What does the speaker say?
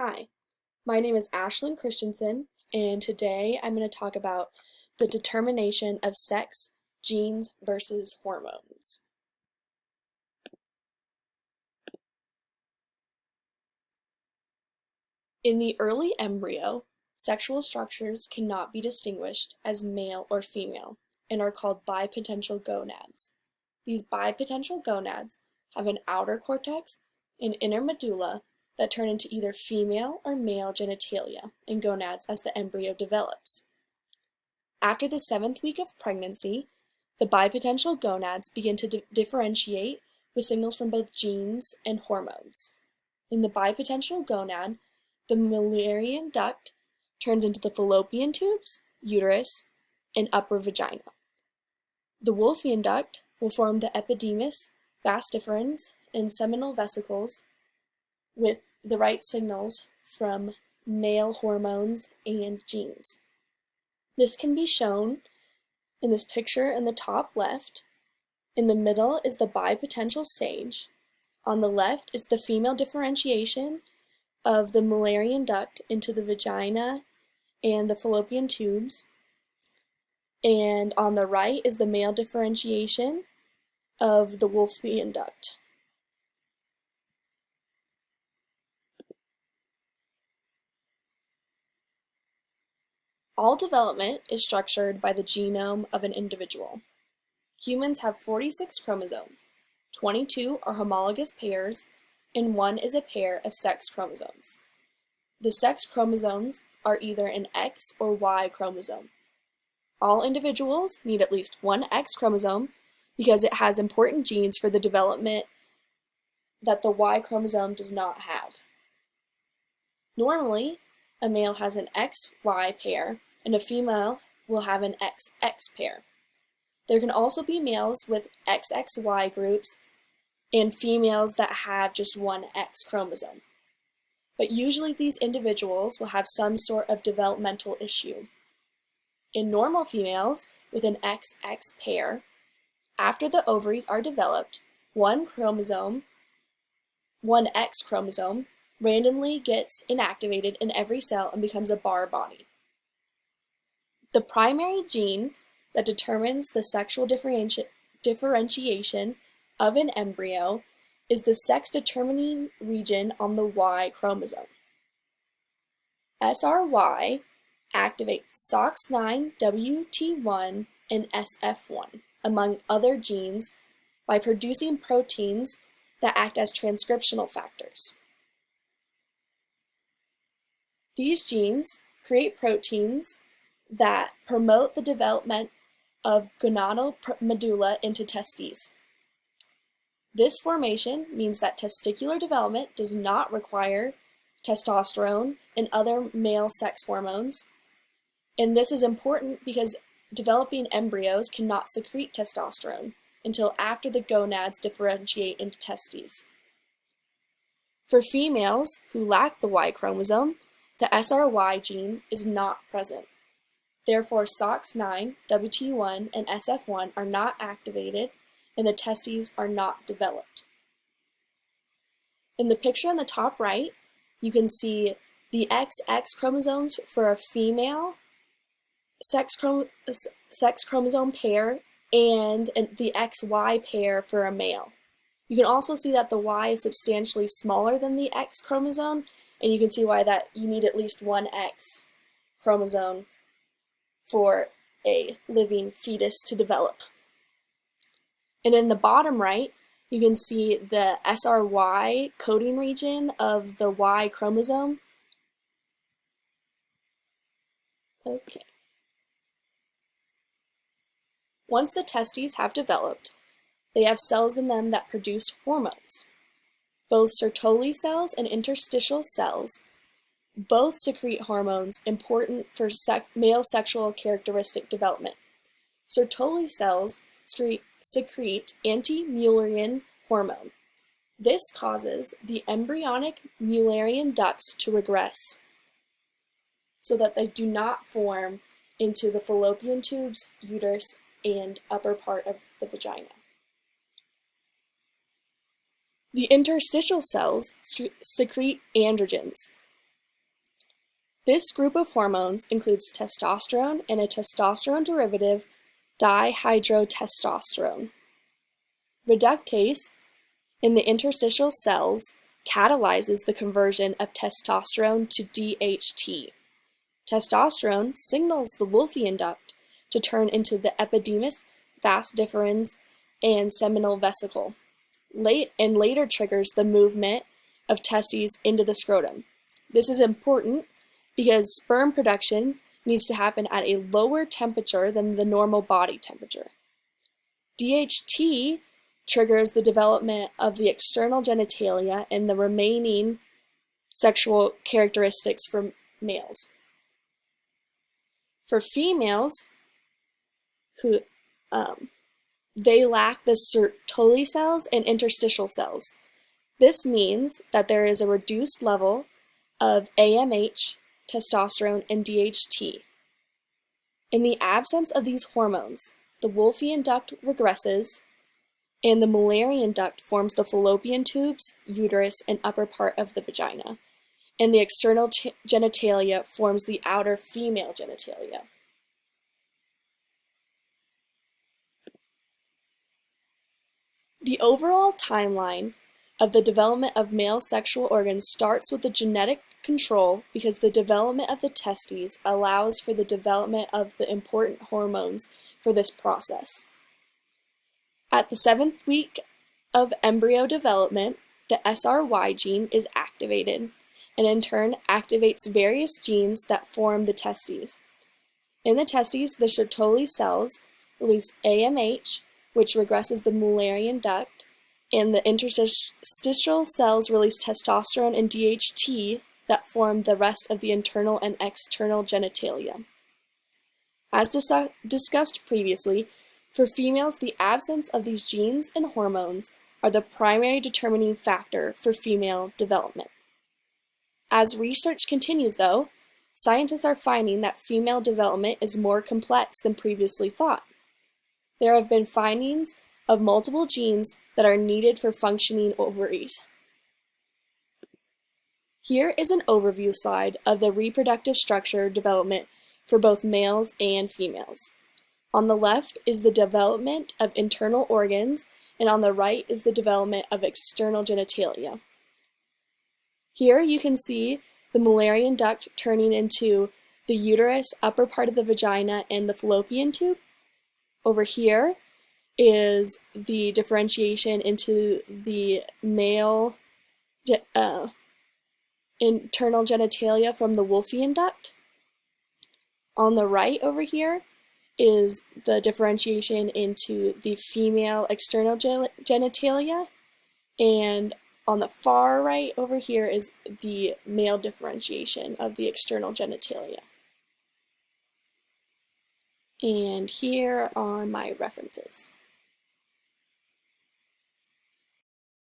Hi, my name is Ashlyn Christensen, and today I'm going to talk about the determination of sex, genes versus hormones. In the early embryo, sexual structures cannot be distinguished as male or female and are called bipotential gonads. These bipotential gonads have an outer cortex and inner medulla that turn into either female or male genitalia and gonads as the embryo develops. After the 7th week of pregnancy, the bipotential gonads begin to differentiate with signals from both genes and hormones. In the bipotential gonad, the Mullerian duct turns into the fallopian tubes, uterus, and upper vagina. The Wolffian duct will form the epididymis, vas deferens, and seminal vesicles with the right signals from male hormones and genes. This can be shown in this picture in the top left. In the middle is the bipotential stage. On the left is the female differentiation of the Mullerian duct into the vagina and the fallopian tubes. And on the right is the male differentiation of the Wolffian duct. All development is structured by the genome of an individual. Humans have 46 chromosomes. 22 are homologous pairs, and 1 is a pair of sex chromosomes. The sex chromosomes are either an X or Y chromosome. All individuals need at least one X chromosome because it has important genes for the development that the Y chromosome does not have. Normally, a male has an XY pair, and a female will have an XX pair. There can also be males with XXY groups and females that have just one X chromosome. But usually these individuals will have some sort of developmental issue. In normal females with an XX pair, after the ovaries are developed, one X chromosome, randomly gets inactivated in every cell and becomes a Barr body. The primary gene that determines the sexual differentiation of an embryo is the sex-determining region on the Y chromosome. SRY activates SOX9, WT1, and SF1, among other genes, by producing proteins that act as transcriptional factors. These genes create proteins that promote the development of gonadal medulla into testes. This formation means that testicular development does not require testosterone and other male sex hormones, and this is important because developing embryos cannot secrete testosterone until after the gonads differentiate into testes. For females who lack the Y chromosome, the SRY gene is not present. Therefore, SOX9, WT1, and SF1 are not activated, and the testes are not developed. In the picture on the top right, you can see the XX chromosomes for a female sex chromosome pair and the XY pair for a male. You can also see that the Y is substantially smaller than the X chromosome, and you can see why that you need at least one X chromosome for a living fetus to develop. And in the bottom right, you can see the SRY coding region of the Y chromosome. Okay. Once the testes have developed, they have cells in them that produce hormones. Both Sertoli cells and interstitial cells both secrete hormones important for male sexual characteristic development. Sertoli cells secrete anti-Mullerian hormone. This causes the embryonic Mullerian ducts to regress so that they do not form into the fallopian tubes, uterus, and upper part of the vagina. The interstitial cells secrete androgens. This group of hormones includes testosterone and a testosterone derivative, dihydrotestosterone. Reductase in the interstitial cells catalyzes the conversion of testosterone to DHT. Testosterone signals the Wolffian duct to turn into the epidermis, vas deferens, and seminal vesicle, and later triggers the movement of testes into the scrotum. This is important because sperm production needs to happen at a lower temperature than the normal body temperature. DHT triggers the development of the external genitalia and the remaining sexual characteristics for males. For females, they lack the Sertoli cells and interstitial cells. This means that there is a reduced level of AMH, testosterone, and DHT. In the absence of these hormones, the Wolffian duct regresses, and the Mullerian duct forms the fallopian tubes, uterus, and upper part of the vagina, and the external genitalia forms the outer female genitalia. The overall timeline of the development of male sexual organs starts with the genetic control because the development of the testes allows for the development of the important hormones for this process. At the 7th week of embryo development, the SRY gene is activated and in turn activates various genes that form the testes. In the testes, the Sertoli cells release AMH, which regresses the Mullerian duct, and the interstitial cells release testosterone and DHT that form the rest of the internal and external genitalia. As discussed previously, for females, the absence of these genes and hormones are the primary determining factor for female development. As research continues, though, scientists are finding that female development is more complex than previously thought. There have been findings of multiple genes that are needed for functioning ovaries. Here is an overview slide of the reproductive structure development for both males and females. On the left is the development of internal organs, and on the right is the development of external genitalia. Here you can see the Mullerian duct turning into the uterus, upper part of the vagina, and the fallopian tube. Over here is the differentiation into the male internal genitalia from the Wolffian duct. On the right over here is the differentiation into the female external genitalia, and on the far right over here is the male differentiation of the external genitalia. And here are my references.